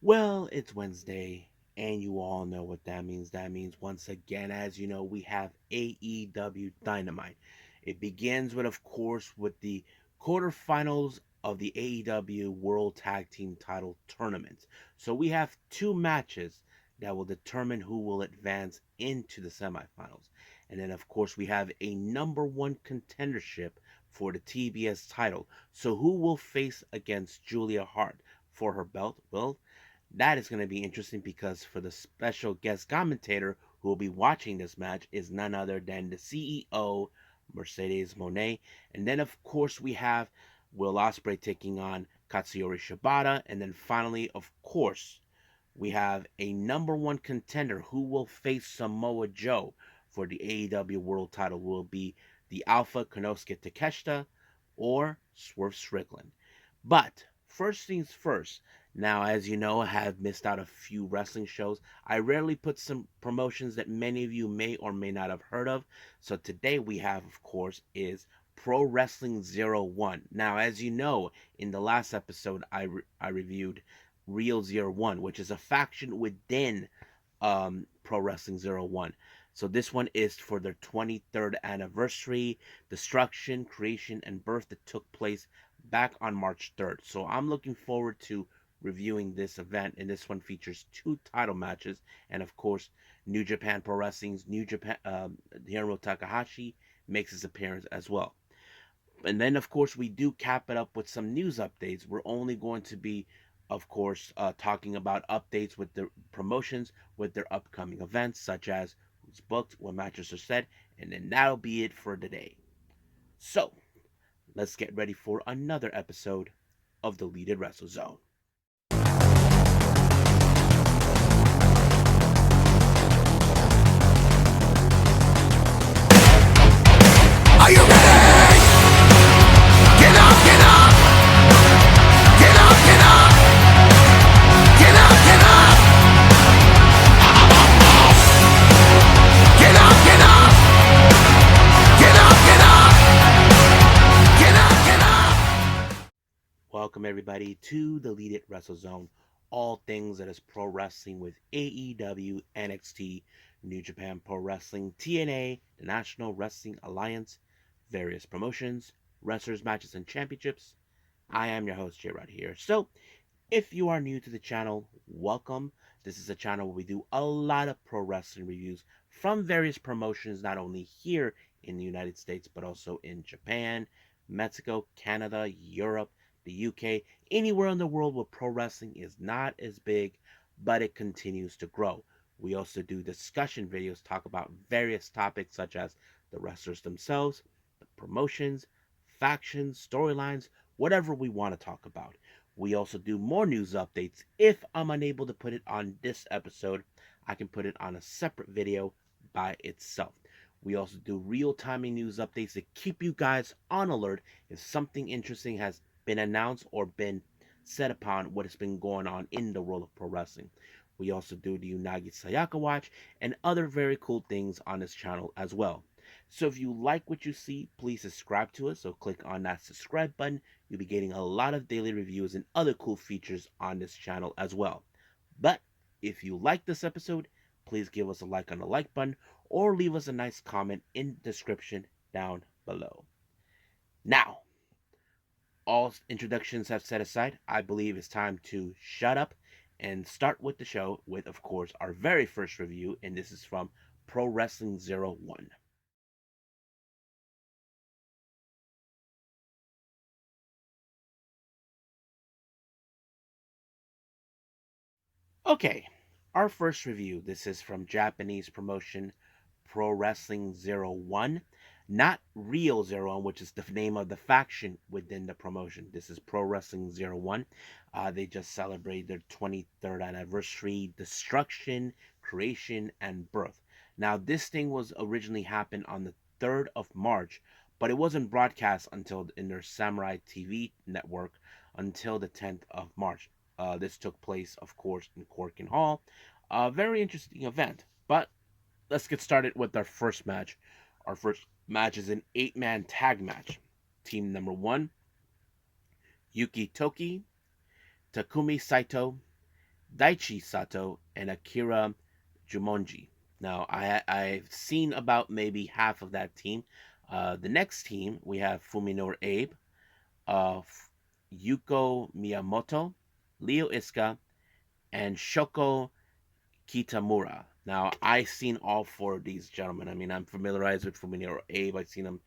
Well, it's Wednesday, and you all know what that means. That means, once again, as you know, we have AEW Dynamite. It begins with, of course, with the quarterfinals of the AEW World Tag Team title tournament. So we have two matches that will determine who will advance into the semifinals. And then, of course, we have a number one contendership for the TBS title. So who will face against Julia Hart for her belt? Well, that is going to be interesting because for the special guest commentator who will be watching this match is none other than the CEO, Mercedes Monet. And then, of course, we have Will Ospreay taking on Katsuyori Shibata. And then finally, of course, we have a number one contender who will face Samoa Joe for the AEW World title. Will be the Alpha Konosuke Takeshita or Swerve Strickland. But first things first. Now, as you know, I have missed out a few wrestling shows. I rarely put some promotions that many of you may or may not have heard of. So today we have, of course, is Pro Wrestling ZERO1. Now, as you know, in the last episode, I reviewed Real Zero One, which is a faction within Pro Wrestling ZERO1. So this one is for their 23rd anniversary, destruction, creation, and birth that took place back on March 3rd. So I'm looking forward to reviewing this event, and this one features two title matches, and of course, New Japan Pro Wrestling's New Japan Hiromu Takahashi makes his appearance as well. And then, of course, we do cap it up with some news updates. We're only going to be, of course, talking about updates with the promotions, with their upcoming events, such as who's booked, what matches are set, and then that'll be it for today. So, let's get ready for another episode of the Deleted Wrestle Zone. Are you ready? Get up, get up! Get up, get up! Get up, get up! Get up, get up! Get up, get up! Get up, get up! Welcome, everybody, to the Deleted Wrestle Zone. All things that is pro wrestling with AEW, NXT, New Japan Pro Wrestling, TNA, the National Wrestling Alliance, various promotions, wrestlers, matches, and championships. I am your host, J Rod here. So, if you are new to the channel, welcome. This is a channel where we do a lot of pro wrestling reviews from various promotions, not only here in the United States, but also in Japan, Mexico, Canada, Europe, the UK, anywhere in the world where pro wrestling is not as big, but it continues to grow. We also do discussion videos, talk about various topics such as the wrestlers themselves, the promotions, factions, storylines, whatever we want to talk about. We also do more news updates. If I'm unable to put it on this episode, I can put it on a separate video by itself. We also do real-time news updates to keep you guys on alert if something interesting has been announced or been set upon what has been going on in the world of pro wrestling. We also do the Unagi Sayaka Watch and other very cool things on this channel as well. So if you like what you see, please subscribe to us. So click on that subscribe button. You'll be getting a lot of daily reviews and other cool features on this channel as well. But if you like this episode, please give us a like on the like button or leave us a nice comment in the description down below. Now, all introductions have set aside, I believe it's time to shut up and start with the show with, of course, our very first review, and this is from Pro Wrestling ZERO1. Okay, our first review. This is from Japanese promotion Pro Wrestling ZERO1, not Real Zero One, which is the name of the faction within the promotion. This is Pro Wrestling ZERO1. They just celebrated their 23rd anniversary, destruction, creation, and birth. Now, this thing was originally happened on the 3rd of March, but it wasn't broadcast until in their Samurai TV network until the 10th of March. This took place, of course, in Korakuen Hall. A very interesting event. But let's get started with our first match. Our first match is an 8-man tag match. Team number 1, Yuki Toki, Takumi Saito, Daichi Sato, and Akira Jumonji. Now, I've seen about maybe half of that team. The next team, we have Fuminori Abe, uh, Yuko Miyamoto, Leo Iska, and Shoko Kitamura. Now, I've seen all four of these gentlemen. I mean, I'm familiarized with Fuminori Abe. I've seen him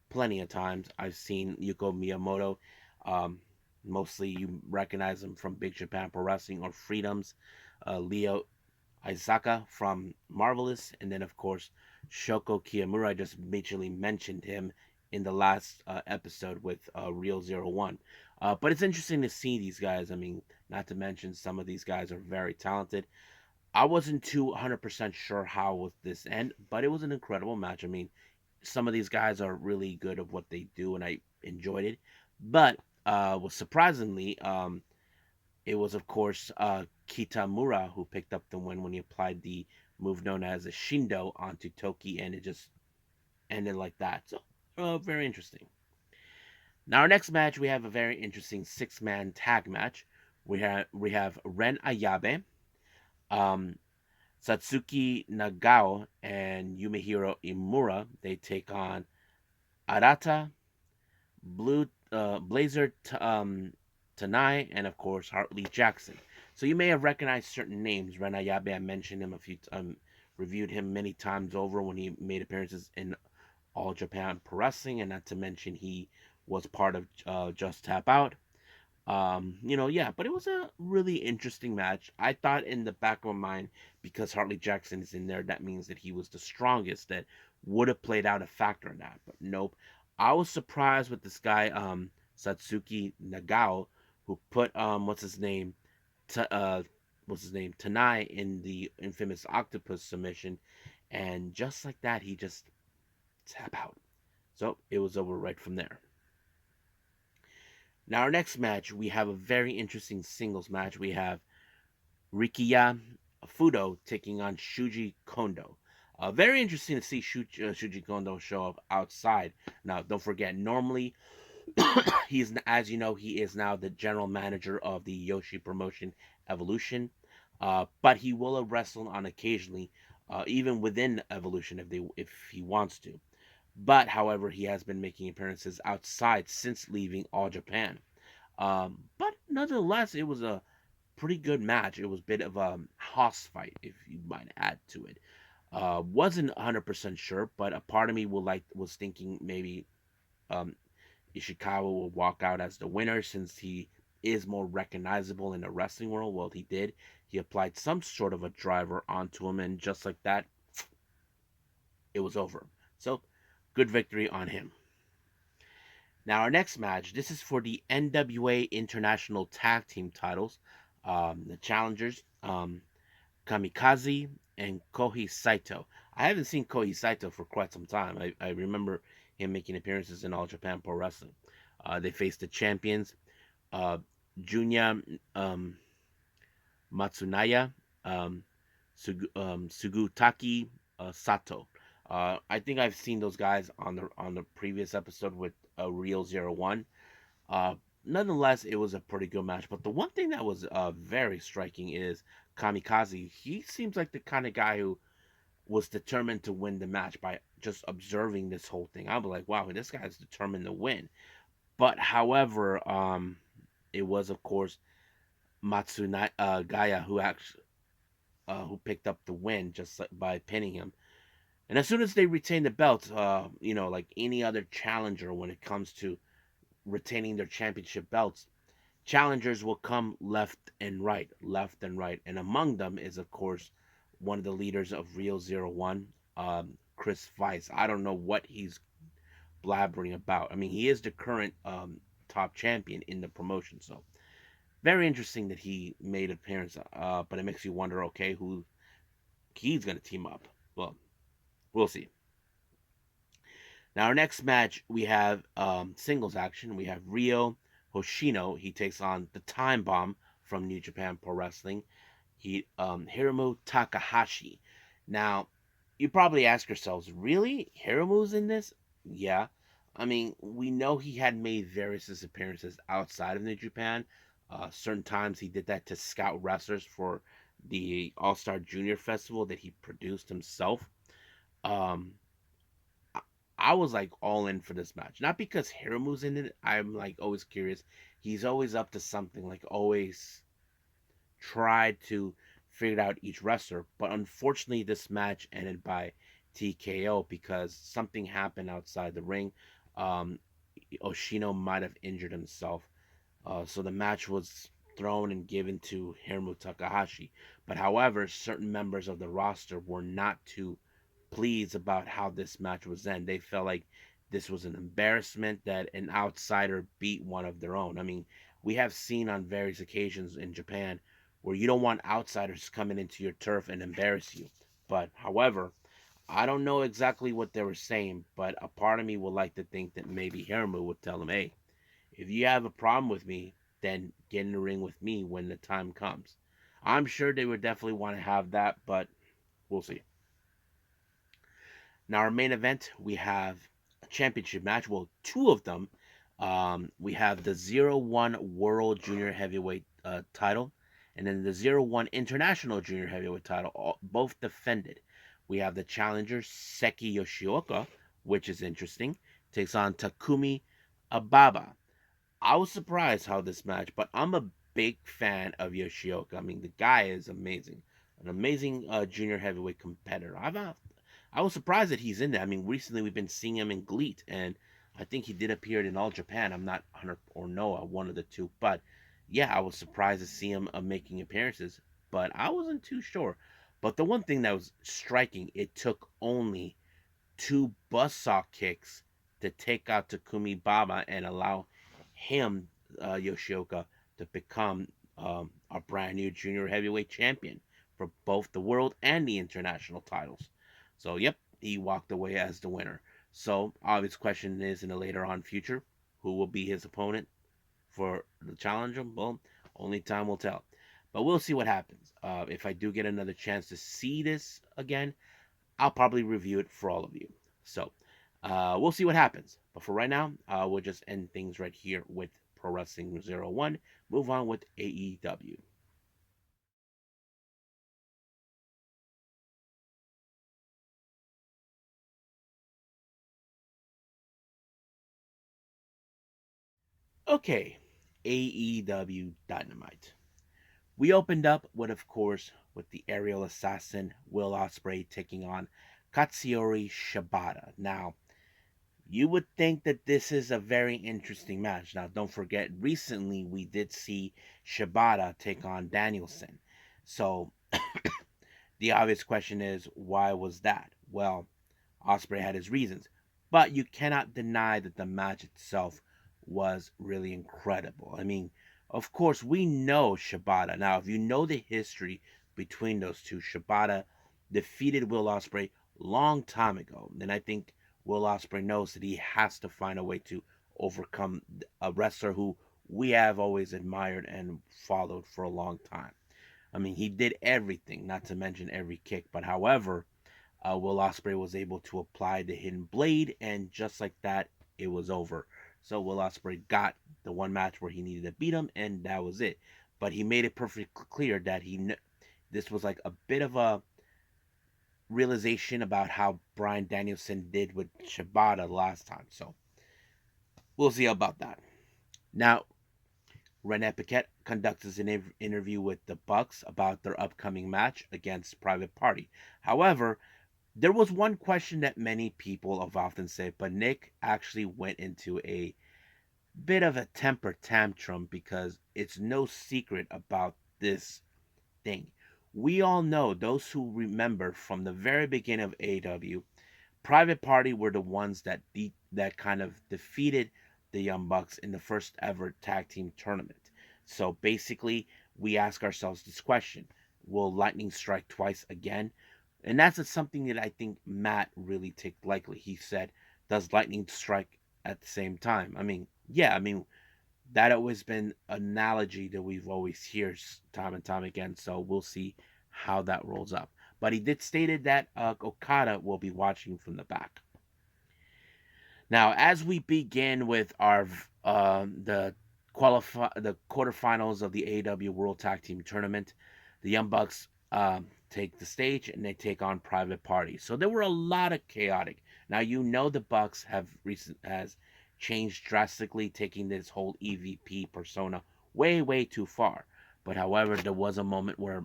plenty of times. I've seen Yuko Miyamoto. Um, Mostly you recognize him from Big Japan Pro Wrestling or Freedoms. Leo Isaka from Marvelous, and then of course Shoko Kiyamura. I just majorly mentioned him in the last episode with Real Zero One. But it's interesting to see these guys. I mean, not to mention some of these guys are very talented. I wasn't too 100% sure how with this end, but it was an incredible match. I mean, some of these guys are really good at what they do, and I enjoyed it. But was surprisingly, it was, of course, Kitamura who picked up the win when he applied the move known as a Shindo onto Toki, and it just ended like that. So, very interesting. Now, our next match, we have a very interesting six-man tag match. We have Ren Ayabe, um, Satsuki Nagao, and Yumehiro Imura. They take on Arata, Blazer Tanai, and of course Hartley Jackson. So you may have recognized certain names. Ren Ayabe, I mentioned him a few, reviewed him many times over when he made appearances in All Japan Pro Wrestling, and not to mention he was part of Just Tap Out. Yeah, but it was a really interesting match. I thought in the back of my mind, because Hartley Jackson is in there, that means that he was the strongest, that would have played out a factor in that. But nope. I was surprised with this guy, Satsuki Nagao, who put T- uh, what's his name, Tanai in the infamous octopus submission, and just like that, he just tap out. So it was over right from there. Now our next match, we have a very interesting singles match. We have Rikiya Fudo taking on Shuji Kondo. Very interesting to see Shuji Kondo show up outside. Now, don't forget, normally he's, as you know, he is now the general manager of the Yoshi promotion Evolution. But he will wrestle on occasionally, even within Evolution if he wants to. But however, he has been making appearances outside since leaving All Japan. But nonetheless, it was a pretty good match. It was a bit of a hoss fight, if you might add to it. Wasn't 100% sure, but a part of me was thinking maybe um, Ishikawa will walk out as the winner since he is more recognizable in the wrestling world. Well, he did. He applied some sort of a driver onto him, and just like that, it was over. So, good victory on him. Now, our next match, this is for the NWA International Tag Team titles. The challengers, Kamikaze and Kohi Saito. I haven't seen Kohi Saito for quite some time. I remember him making appearances in All Japan Pro Wrestling. They faced the champions, uh, Junya Matsunaya, um, Sugutaki Sato. I think I've seen those guys on the previous episode with Real Zero One. Uh, Nonetheless, it was a pretty good match. But the one thing that was very striking is Kamikaze. He seems like the kind of guy who was determined to win the match by just observing this whole thing. I was like, wow, this guy's determined to win. But however, it was of course Matsunaya Gaya who picked up the win just by pinning him. And as soon as they retain the belt, like any other challenger when it comes to retaining their championship belts, challengers will come left and right. And among them is, of course, one of the leaders of Real Zero One, Chris Weiss. I don't know what he's blabbering about. I mean, he is the current top champion in the promotion, so very interesting that he made an appearance. But it makes you wonder, okay, who he's going to team up. Well, we'll see. Now, our next match, we have singles action. We have Ryo Hoshino. He takes on the Time Bomb from New Japan Pro Wrestling. Hiromu Takahashi. Now, you probably ask yourselves, really? Hiromu's in this? Yeah. I mean, we know he had made various appearances outside of New Japan. Certain times he did that to scout wrestlers for the All Star Junior Festival that he produced himself. Um, I, I was like all in for this match, not because Hiromu's in it. I'm like always curious. He's always up to something. Like always tried to figure out each wrestler. But unfortunately, this match ended by TKO because something happened outside the ring. Um, Oshino might have injured himself. So the match was thrown and given to Hiromu Takahashi. But however, certain members of the roster were not too pleased about how this match was end. They felt like this was an embarrassment that an outsider beat one of their own. I mean, we have seen on various occasions in Japan where you don't want outsiders coming into your turf and embarrass you. But however, I don't know exactly what they were saying, but a part of me would like to think that maybe Hiromu would tell them, hey, if you have a problem with me, then get in the ring with me when the time comes. I'm sure they would definitely want to have that, but we'll see. Now, our main event, we have a championship match. Well, two of them. We have the 01 World Junior Heavyweight title, and then the 01 International Junior Heavyweight title, both defended. We have the challenger, Seki Yoshioka, which is interesting, takes on Takumi Ababa. I was surprised how this match, but I'm a big fan of Yoshioka. I mean, the guy is amazing, an amazing junior heavyweight competitor. I was surprised that he's in there. I mean, recently we've been seeing him in GLEAT, and I think he did appear in All Japan. I'm not 100 or Noah, one of the two, but yeah, I was surprised to see him making appearances, but I wasn't too sure. But the one thing that was striking, it took only two buzzsaw kicks to take out Takumi Baba and allow him, Yoshioka, to become a brand new junior heavyweight champion for both the world and the international titles. So, yep, he walked away as the winner. So, obvious question is in the later on future, who will be his opponent for the challenger? Well, only time will tell. But we'll see what happens. If I do get another chance to see this again, I'll probably review it for all of you. So we'll see what happens. But for right now, we'll just end things right here with Pro Wrestling Zero One. Move on with AEW. Okay, AEW Dynamite. We opened up with, of course, with the aerial assassin Will Ospreay taking on Katsuyori Shibata. Now, you would think that this is a very interesting match. Now, don't forget, recently we did see Shibata take on Danielson. So, the obvious question is, why was that? Well, Osprey had his reasons, but you cannot deny that the match itself was really incredible. I mean, of course, we know Shibata. Now, if you know the history between those two, Shibata defeated Will Osprey long time ago, and I think Will Osprey knows that he has to find a way to overcome a wrestler who we have always admired and followed for a long time. I mean, he did everything, not to mention every kick. But however, Will Ospreay was able to apply the hidden blade, and just like that, it was over. So Will Ospreay got the one match where he needed to beat him, and that was it. But he made it perfectly clear that this was like a bit of a realization about how Brian Danielson did with Shibata last time. So we'll see about that. Now, Rene Paquette conducts an interview with the Bucks about their upcoming match against Private Party. However, there was one question that many people have often said, but Nick actually went into a bit of a temper tantrum because it's no secret about this thing. We all know, those who remember from the very beginning of AEW, Private Party were the ones that kind of defeated the Young Bucks in the first ever tag team tournament. So basically, we ask ourselves this question: will Lightning strike twice again? And that's something that I think Matt really took likely. He said, "Does lightning strike at the same time?" I mean, yeah, I mean that always been an analogy that we've always heard time and time again. So we'll see how that rolls up. But he did stated that Okada will be watching from the back. Now, as we begin with our the the quarterfinals of the AEW World Tag Team Tournament. The Young Bucks take the stage and they take on Private Party. So there were a lot of chaotic. Now you know the Bucks has changed drastically, taking this whole EVP persona way too far. But however, there was a moment where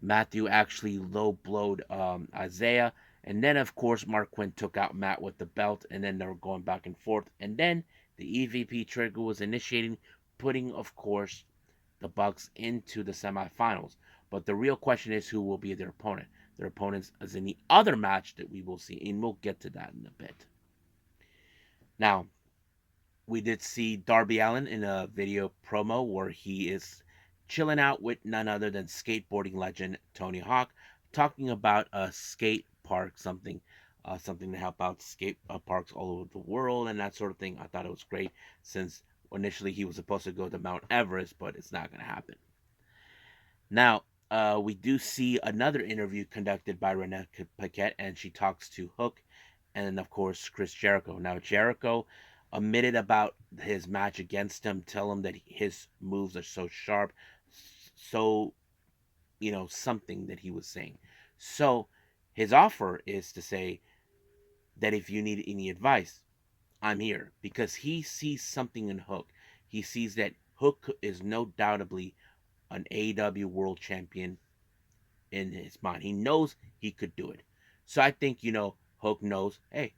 Matthew actually low blowed Isaiah. And then, of course, Mark Quinn took out Matt with the belt, and then they were going back and forth. And then the EVP trigger was initiating, putting, of course, the Bucks into the semifinals. But the real question is who will be their opponent. Their opponents is in the other match that we will see, and we'll get to that in a bit. Now, we did see Darby Allin in a video promo where he is chilling out with none other than skateboarding legend Tony Hawk, talking about a skate park, something to help out skate parks all over the world and that sort of thing. I thought it was great since initially he was supposed to go to Mount Everest, but it's not going to happen. Now, we do see another interview conducted by Renee Paquette, and she talks to Hook and, of course, Chris Jericho. Now, Jericho admitted about his match against him, tell him that his moves are so sharp, so, something that he was saying. So, his offer is to say that if you need any advice, I'm here because he sees something in Hook. He sees that Hook is no doubtably an AEW World Champion in his mind. He knows he could do it. So I think, Hook knows, hey,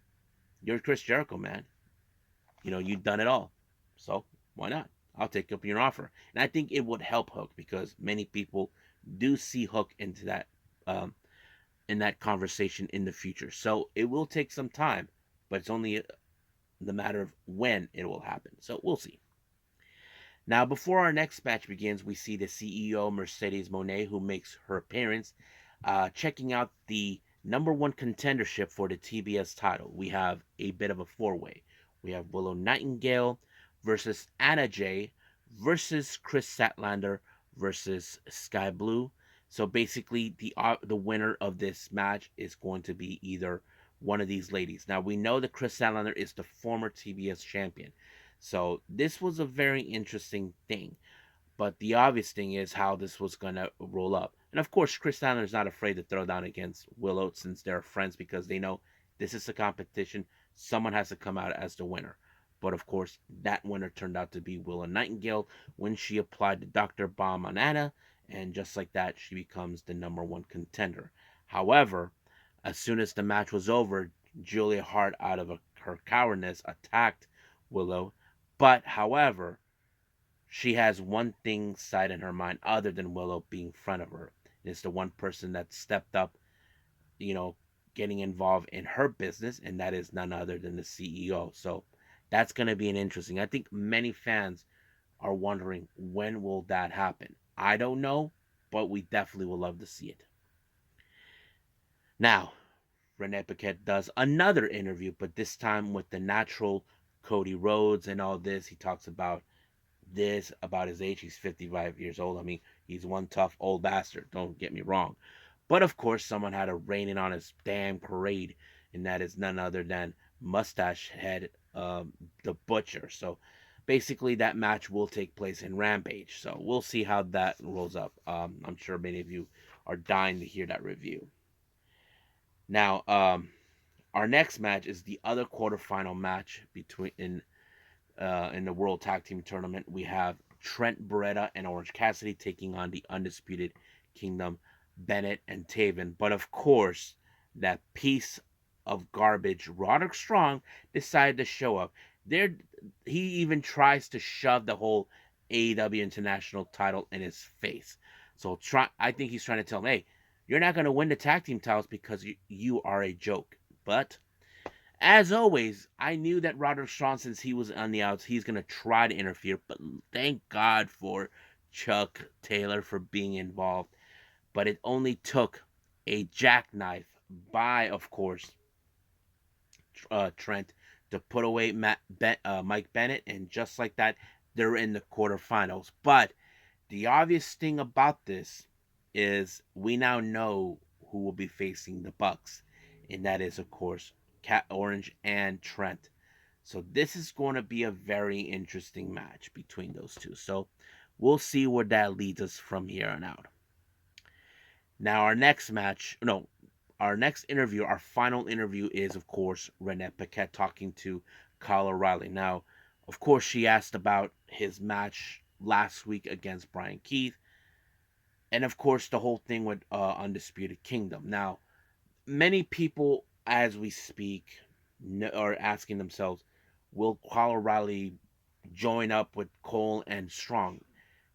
you're Chris Jericho, man. You've done it all. So why not? I'll take up your offer. And I think it would help Hook because many people do see Hook into that in that conversation in the future. So it will take some time, but it's only the matter of when it will happen. So we'll see. Now, before our next match begins, we see the CEO, Mercedes Moné, who makes her appearance, checking out the number one contendership for the TBS title. We have a bit of a four-way. We have Willow Nightingale versus Anna Jay versus Chris Statlander versus Sky Blue. So basically, the winner of this match is going to be either one of these ladies. Now, we know that Chris Statlander is the former TBS champion. So this was a very interesting thing. But the obvious thing is how this was going to roll up. And of course, Chris Statlander is not afraid to throw down against Willow since they're friends because they know this is a competition. Someone has to come out as the winner. But of course, that winner turned out to be Willow Nightingale when she applied the Dr. Bomb on Anna. And just like that, she becomes the number one contender. However, as soon as the match was over, Julia Hart, out of her cowardness, attacked Willow. But, however, she has one thing set in her mind other than Willow being in front of her. It's the one person that stepped up, you know, getting involved in her business, and that is none other than the CEO. So that's going to be an interesting. I think many fans are wondering when will that happen. I don't know, but we definitely will love to see it. Now, Renee Paquette does another interview, but this time with the natural Cody Rhodes and all this. He talks about this, about his age. He's 55 years old. I mean, he's one tough old bastard. Don't get me wrong. But of course, someone had to rain in on his damn parade, and that is none other than Mustache Head, the Butcher. So basically, that match will take place in Rampage. So we'll see how that rolls up. I'm sure many of you are dying to hear that review. Now, our next match is the other quarterfinal match between in the World Tag Team Tournament. We have Trent Beretta and Orange Cassidy taking on the Undisputed Kingdom, Bennett and Taven. But of course, that piece of garbage, Roderick Strong, decided to show up. There, he even tries to shove the whole AEW International title in his face. So I think he's trying to tell him, hey, you're not going to win the tag team titles because you are a joke. But as always, I knew that Roderick Strong, since he was on the outs, he's going to try to interfere. But thank God for Chuck Taylor for being involved. But it only took a jackknife by, of course, Trent to put away Mike Bennett. And just like that, they're in the quarterfinals. But the obvious thing about this is we now know who will be facing the Bucks. And that is, of course, Cat Orange and Trent. So this is going to be a very interesting match between those two. So we'll see where that leads us from here on out. Now our next match, no, our next interview, our final interview is of course Renee Paquette talking to Kyle O'Reilly. Now, of course, she asked about his match last week against Brian Keith, and of course the whole thing with Undisputed Kingdom. Now, many people, as we speak, are asking themselves, will Kyle O'Reilly join up with Cole and Strong?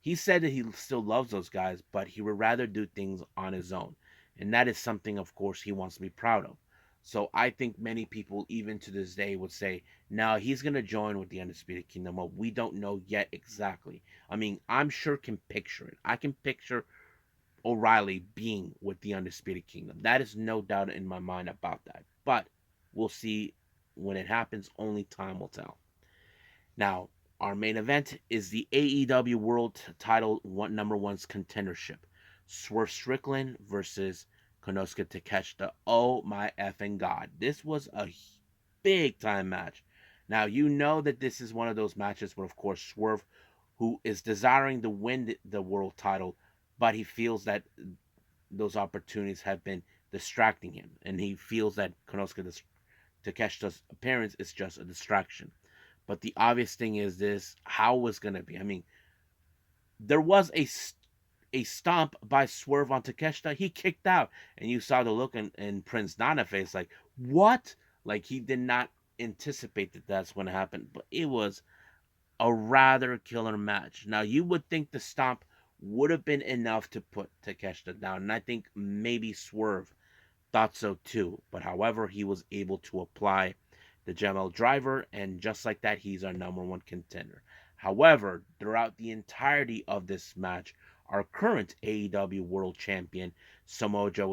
He said that he still loves those guys, but he would rather do things on his own. And that is something, of course, he wants to be proud of. So I think many people, even to this day, would say, no, he's going to join with the Undisputed Kingdom. Well, we don't know yet exactly. I mean, I'm sure can picture it. I can picture O'Reilly being with the Undisputed Kingdom. That is no doubt in my mind about that. But we'll see when it happens. Only time will tell. Now, our main event is the AEW World Title number one's contendership. Swerve Strickland versus Konosuke Takeshita. Oh my effing god. This was a big time match. Now, you know that this is one of those matches where, of course, Swerve, who is desiring to win the world title, but he feels that those opportunities have been distracting him. And he feels that Konosuke Takeshita's appearance is just a distraction. But the obvious thing is this: how was going to be? I mean, there was a stomp by Swerve on Takeshita. He kicked out, and you saw the look in Prince Nana face, like what? Like he did not anticipate that that's going to happen. But it was a rather killer match. Now you would think the stomp would have been enough to put Takeshita down, and I think maybe Swerve thought so too. But however, he was able to apply the Jamel driver, and just like that, he's our number one contender. However, throughout the entirety of this match, our current AEW World Champion Samoa Joe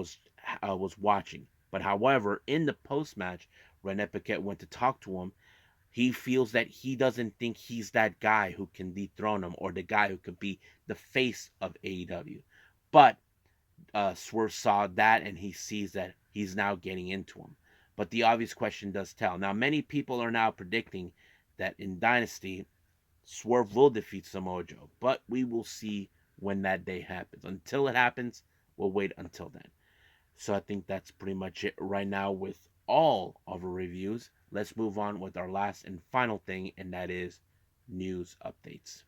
was watching. But however, in the post match, Rene Paquette went to talk to him. He feels that he doesn't think he's that guy who can dethrone him or the guy who could be the face of AEW. But Swerve saw that and he sees that he's now getting into him. But the obvious question does tell. Now, many people are now predicting that in Dynasty, Swerve will defeat Samoa Joe, but we will see when that day happens. Until it happens, we'll wait until then. So I think that's pretty much it right now with all of our reviews. Let's move on with our last and final thing, and that is news updates.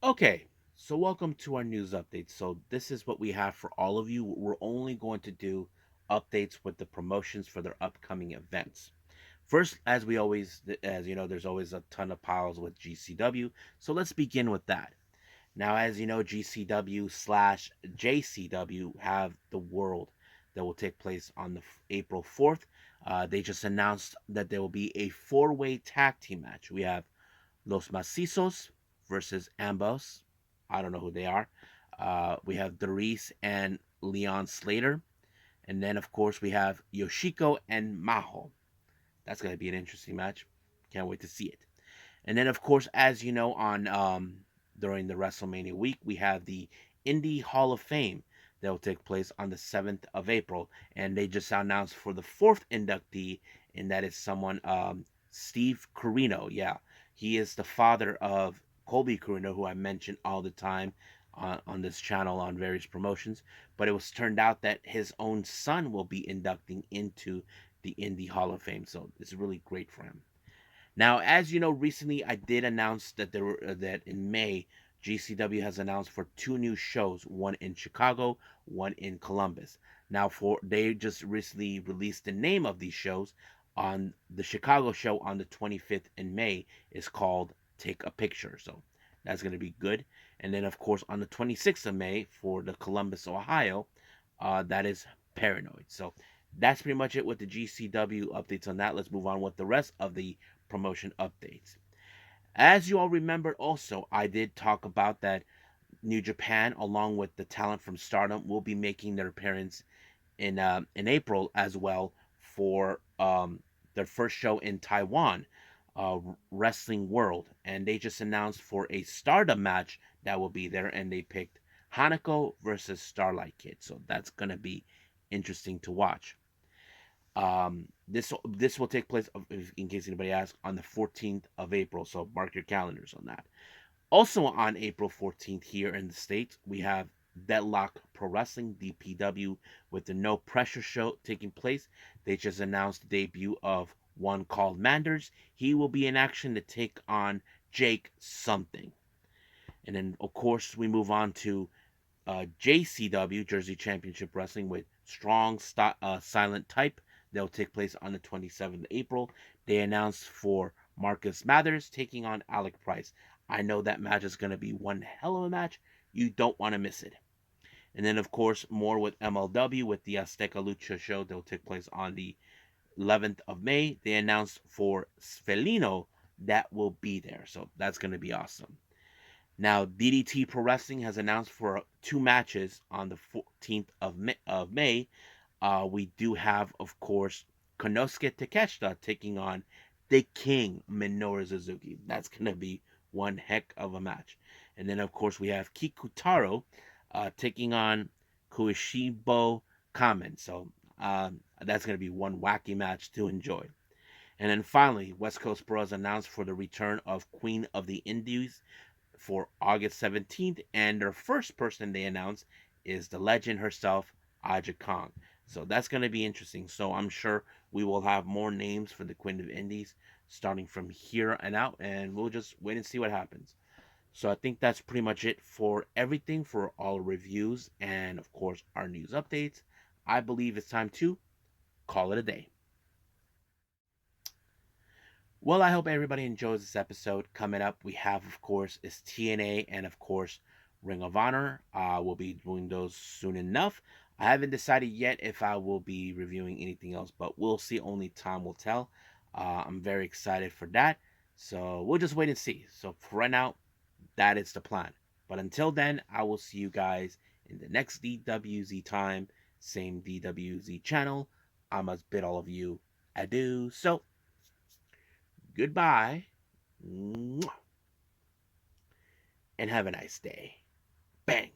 Okay, so welcome to our news update. So this is what we have for all of you. We're only going to do updates with the promotions for their upcoming events. First, as you know, there's always a ton of piles with GCW. So let's begin with that. Now, as you know, GCW slash JCW have the World that will take place on the April 4th. They just announced that there will be a four-way tag team match. We have Los Macizos versus Ambos. I don't know who they are. We have Doris and Leon Slater. And then, of course, we have Yoshiko and Maho. That's going to be an interesting match. Can't wait to see it. And then, of course, as you know, on during the WrestleMania week, we have the Indie Hall of Fame that will take place on the 7th of April. And they just announced for the fourth inductee, and that is someone, Steve Corino. Yeah, he is the father of Colby Corino, who I mention all the time on this channel on various promotions. But it was turned out that his own son will be inducting into the Indie Hall of Fame. So it's really great for him. Now, as you know, recently I did announce that that in May, GCW has announced for two new shows, one in Chicago, one in Columbus. Now, for they just recently released the name of these shows. On the Chicago show on the 25th in May is called Take a Picture, so that's going to be good. And then, of course, on the 26th of May for the Columbus, Ohio, that is Paranoid. So that's pretty much it with the GCW updates on that. Let's move on with the rest of the promotion updates. As you all remembered, also, I did talk about that New Japan, along with the talent from Stardom, will be making their appearance in April as well for their first show in Taiwan, Wrestling World, and they just announced for a Stardom match that will be there, and they picked Hanako versus Starlight Kid, so that's gonna be interesting to watch. This will take place, in case anybody asks, on the 14th of April, so mark your calendars on that. Also on April 14th here in the States, we have Deadlock Pro Wrestling, DPW, with the No Pressure show taking place. They just announced the debut of one called Manders. He will be in action to take on Jake something. And then, of course, we move on to JCW, Jersey Championship Wrestling, with Strong Silent Type. They'll take place on the 27th of April. They announced for Marcus Mathers taking on Alec Price. I know that match is going to be one hell of a match. You don't want to miss it. And then, of course, more with MLW with the Azteca Lucha show. They'll take place on the 11th of May. They announced for Sfelino that will be there. So that's going to be awesome. Now, DDT Pro Wrestling has announced for two matches on the 14th of May. We do have, of course, Konosuke Takeshita taking on the King Minoru Suzuki. That's going to be one heck of a match. And then, of course, we have Kikutaro taking on Kuishibo Kamen. So that's going to be one wacky match to enjoy. And then finally, West Coast Pro has announced for the return of Queen of the Indies for August 17th, and their first person they announced is the legend herself, Aja Kong. So that's going to be interesting. So I'm sure we will have more names for the Queen of Indies starting from here and out, and we'll just wait and see what happens. So I think that's pretty much it for everything, for all reviews and, of course, our news updates. I believe it's time to call it a day. Well, I hope everybody enjoys this episode. Coming up, we have, of course, is TNA and, of course, Ring of Honor. We'll be doing those soon enough. I haven't decided yet if I will be reviewing anything else, but we'll see. Only time will tell. I'm very excited for that. So we'll just wait and see. So for right now, that is the plan. But until then, I will see you guys in the next DWZ time. Same DWZ channel. I must bid all of you adieu. So goodbye, and have a nice day. Bang.